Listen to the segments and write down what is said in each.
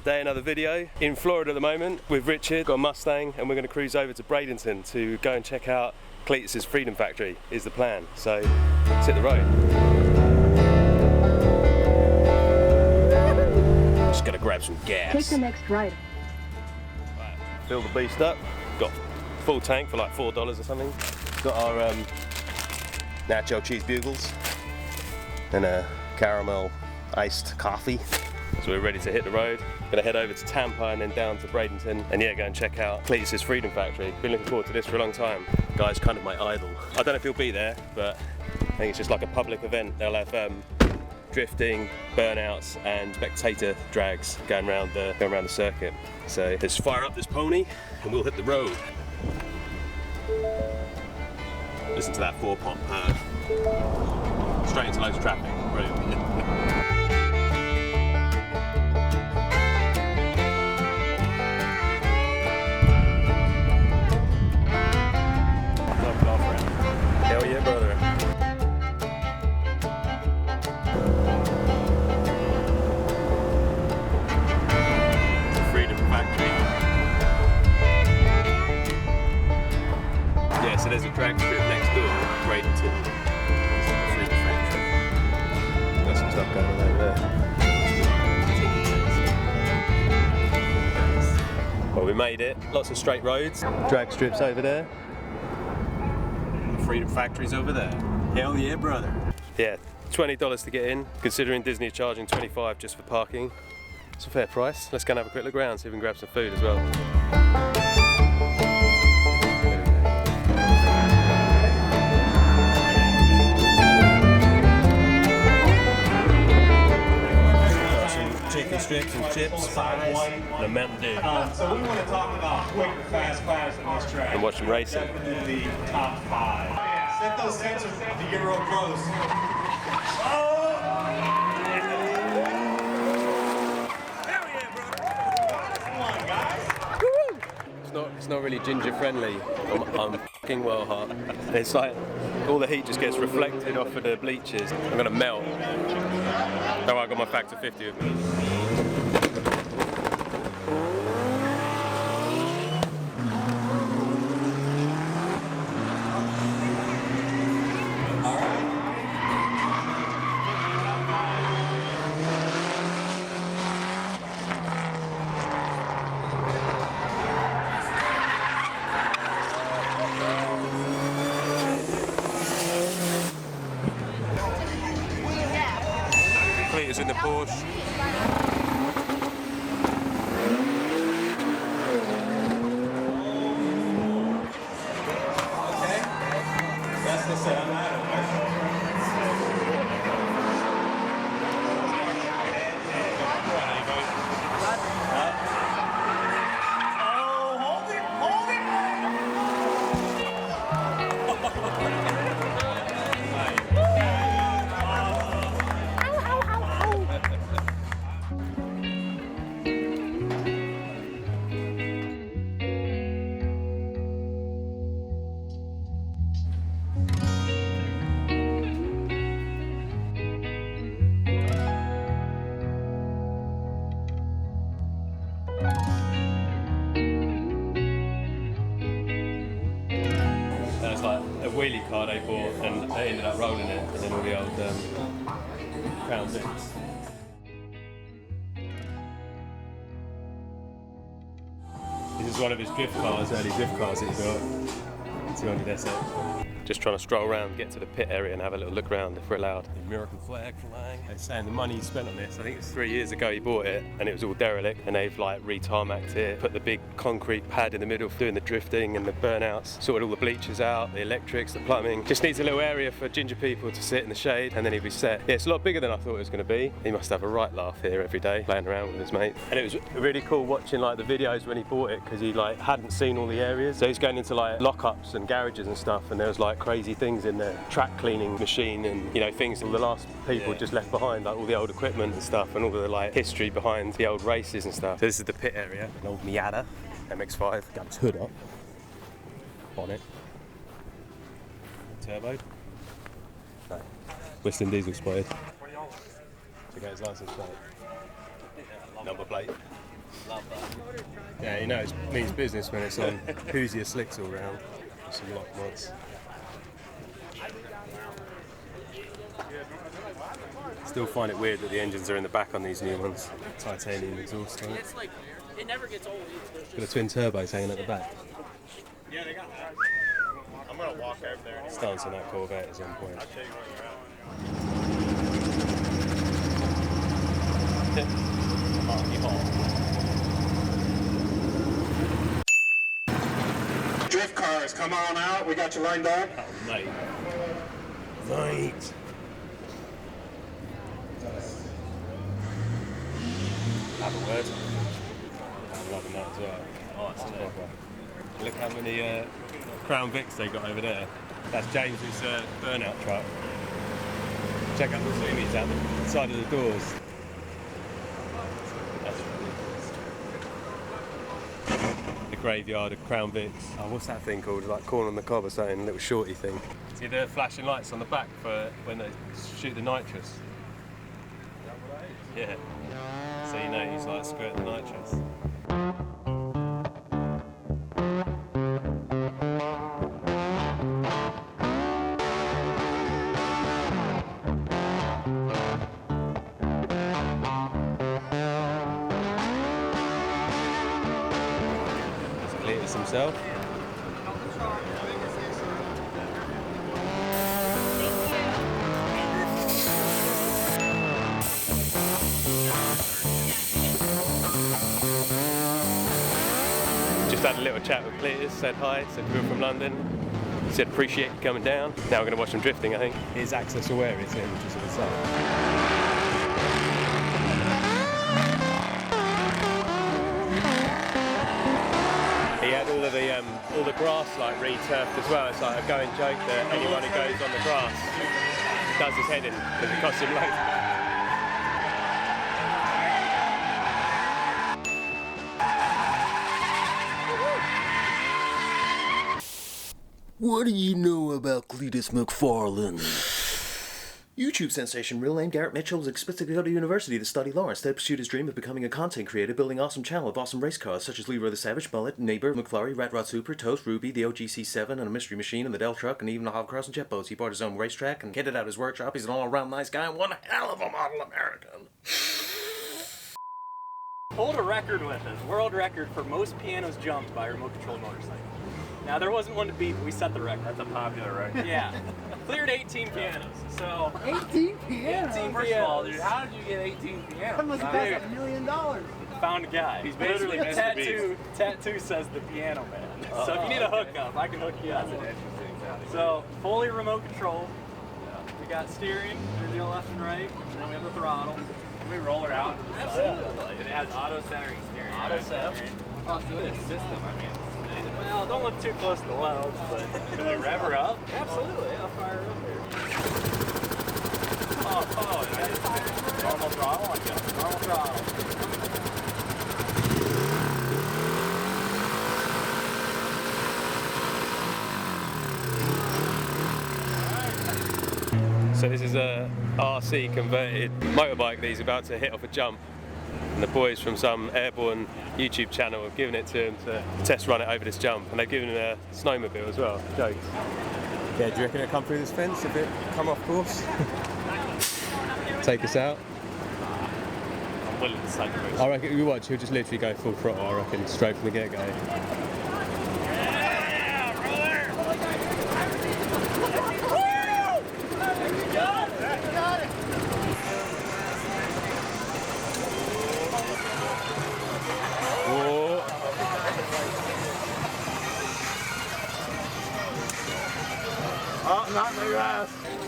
day, another video. In Florida at the moment with Richard, got a Mustang, and we're going to cruise over to Bradenton to go and check out Cletus's Freedom Factory is the plan. So let's hit the road. Just gonna grab some gas. Take the next right. Right, fill the beast up. Got full tank for like $4 or something. Got our nacho cheese bugles and a caramel iced coffee. So we're ready to hit the road. Gonna head over to Tampa and then down to Bradenton and yeah, go and check out Cletus's Freedom Factory. Been looking forward to this for a long time. Guy's kind of my idol. I don't know if he'll be there, but I think it's just like a public event. They'll have drifting, burnouts and spectator drags going around the circuit. So let's fire up this pony and we'll hit the road. Listen to that 4-pot purr. Straight into loads of traffic. Brilliant. Hell yeah, brother. Freedom Factory. Yeah, so there's a drag strip next door, Bradenton. Freedom Factory. Got some stuff going on over there. Well, we made it. Lots of straight roads. Drag strips over there. Freedom Factory's over there. Hell yeah, brother. Yeah, $20 to get in, considering Disney are charging $25 just for parking. It's a fair price. Let's go and have a quick look around, see if we can grab some food as well. Some chicken strips and chips, fries, and a Mountain Dew. So we want to talk about quick or fast class on this track. And watch some racing. Definitely top 5. Set those sensors to get real close. Oh! Hell yeah, bro! Come on, guys. It's not really ginger friendly. I'm fucking well hot. It's like all the heat just gets reflected off of the bleachers. I'm gonna melt. Oh, I got my factor 50 with me. Cletus in the Porsche. Okay. That's the set. I'm out of It's like a wheelie car they bought and they ended up rolling it and then all the old Crown Vics. This is one of his drift cars, early drift cars that he built. 200 SX. Just trying to stroll around, get to the pit area and have a little look around if we're allowed. The American flag flying. They're saying the money he spent on this, I think it's 3 years ago he bought it and it was all derelict and they've like re-tarmacked it, put the big concrete pad in the middle for doing the drifting and the burnouts, sorted all the bleachers out, the electrics, the plumbing. Just needs a little area for ginger people to sit in the shade and then he'll be set. Yeah, it's a lot bigger than I thought it was going to be. He must have a right laugh here every day, playing around with his mate. And it was really cool watching like the videos when he bought it because he like hadn't seen all the areas. So he's going into like lockups and garages and stuff and there was like crazy things in the track cleaning machine and you know things all the last people just left behind, like all the old equipment and stuff and all the like history behind the old races and stuff. So this is the pit area, an old Miata MX-5. Got his hood up, bonnet, turbo. No, Western diesel spotted. Check out his license plate, number plate. Love that. Yeah, you know it means business when it's on Hoosier Slicks all round. Some lock mods. Still find it weird that the engines are in the back on these new ones. Titanium exhaust on it. It's like, it never gets old. Got a twin turbos hanging at the back. Yeah, they got that. I'm gonna walk over there. Anyway. Stance on that Corvette is on point. I'll tell you where you're at. Drift cars, come on out. We got you lined up. Oh, mate. Mate. Have a word. I'm loving that as well. Oh, it's proper. Look how many Crown Vics they got over there. That's James's burnout truck. Check out the zoomies out the side of the doors. That's the graveyard of Crown Vics. Oh, what's that thing called? Like corn on the cob or something, a little shorty thing. See the flashing lights on the back for when they shoot the nitrous? Yeah. So you know he's like squirting the nitrous. It's Cletus himself. Just had a little chat with Cletus, said hi, said we were from London. He said appreciate you coming down. Now we're going to watch him drifting, I think. Here's access aware, it's him, just at the side. He had all the grass like re-turfed as well. It's like a going joke that anyone who goes on the grass does his head in because it costs him loads. What do you know about Cletus McFarland? YouTube sensation real name Garrett Mitchell was expected to go to university to study law. Instead pursued his dream of becoming a content creator, building awesome channel of awesome race cars such as Leroy the Savage, Mullet, Neighbor, McFlurry, Rat Rod Super, Toast, Ruby, the OGC7, and a Mystery Machine, and the Dell Truck, and even the Hovercross and jet boats. He bought his own racetrack and kitted out his workshop. He's an all-around nice guy and one hell of a model American. Hold a record with us. World record for most pianos jumped by a remote controlled motorcycle. Now there wasn't one to beat, but we set the record. That's a popular record. Yeah. Cleared 18 pianos. So 18 pianos? 18 First of all, dude, pianos. how did you get 18 pianos? That must cost $1 million. Found a guy. He's basically Mr. Beast. Tattoo says the piano man. So if you need a hookup, I can hook you up. That's an interesting sound. So fully remote control. We got steering, there's the left and right, and then we have the throttle. Can we roll her out? Absolutely. It has auto centering steering. Auto centering. Oh, so this system, I mean. Well, don't look too close to the loads, but Can we rev her up? absolutely, I'll fire her up here. Oh, Normal throttle, I guess. Normal throttle. So this is a RC converted motorbike that he's about to hit off a jump. And the boys from some airborne YouTube channel have given it to him to test run it over this jump. And they've given him a snowmobile as well. Jokes. Yeah, do you reckon it'll come through this fence if it come off course? Take us out? I'm willing to sacrifice. I reckon, you watch, he'll just literally go full throttle, I reckon, straight from the get-go.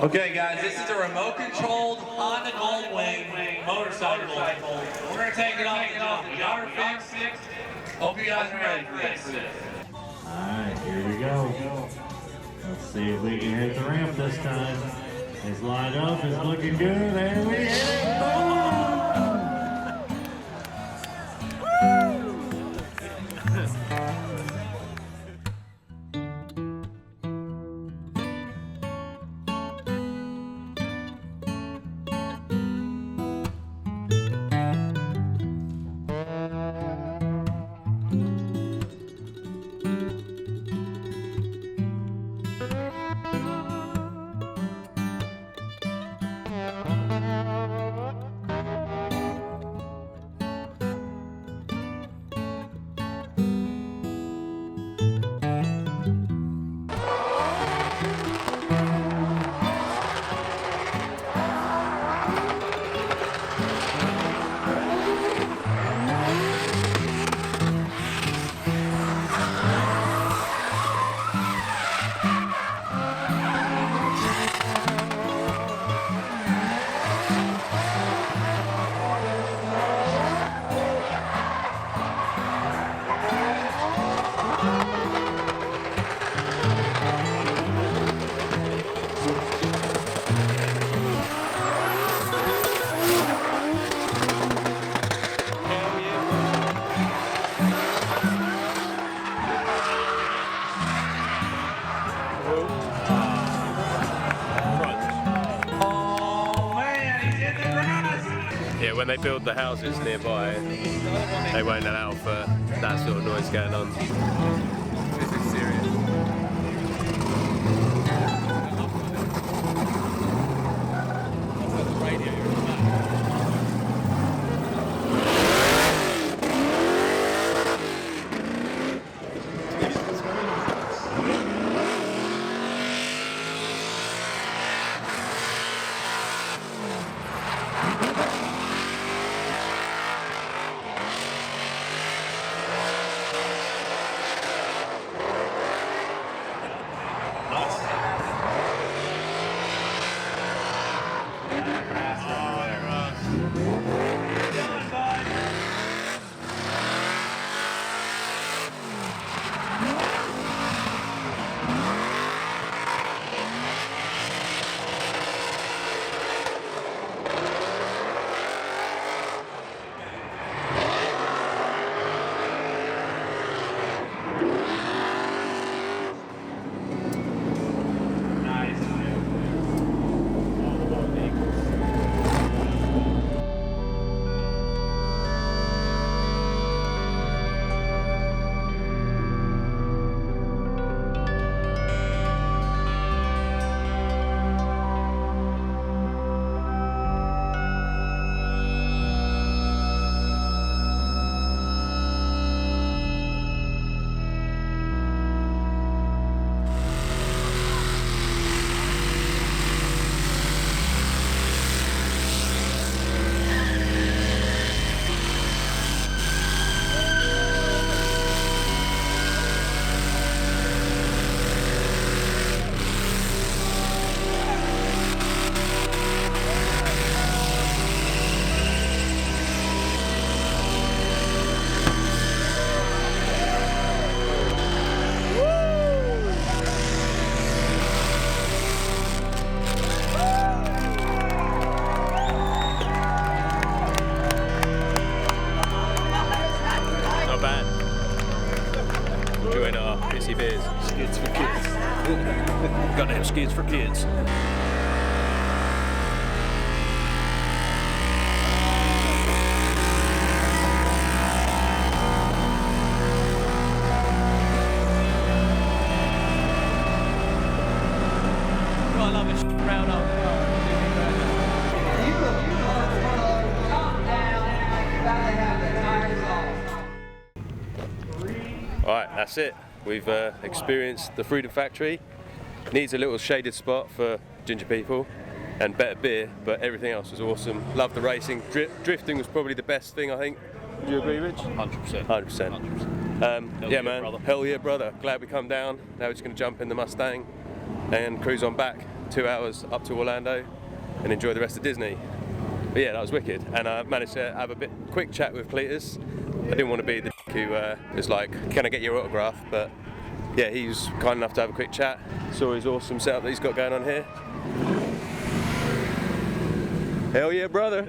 Okay guys, this is a remote controlled Honda Goldwing motorcycle. We're going to take it off. We got her fixed. Hope you guys are ready for this. Alright, here we go. Let's see if we can hit the ramp this time. It's lined up, it's looking good, and we hit it! Boom! they build the houses nearby, they won't allow for that sort of noise going on. This is serious. Skids for kids. Gotta have skids for kids. I love it. Round up. Alright, that's it. We've experienced the Freedom Factory. Needs a little shaded spot for ginger people and better beer, but everything else was awesome. Loved the racing. Drifting was probably the best thing, I think. Do you agree, Rich? 100%. 100%. Yeah, man. Brother. Hell yeah, brother. Glad we come down. Now we're just going to jump in the Mustang and cruise on back 2 hours up to Orlando and enjoy the rest of Disney. But yeah, that was wicked. And I managed to have a quick chat with Cletus. I didn't want to be the who was like, can I get your autograph? But yeah, he was kind enough to have a quick chat. Saw his awesome setup that he's got going on here. Hell yeah, brother.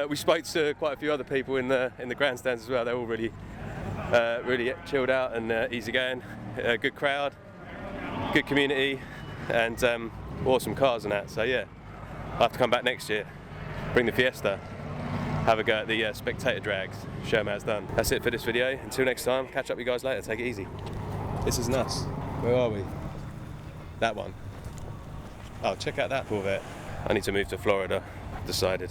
We spoke to quite a few other people in the grandstands as well. They're all really chilled out and easygoing. Good crowd, good community, and awesome cars and that. So yeah, I'll have to come back next year, bring the Fiesta, have a go at the Spectator drags, show them how it's done. That's it for this video. Until next time, catch up with you guys later. Take it easy. This is nuts. Where are we? That one. Oh, check out that Corvette. I need to move to Florida. Decided.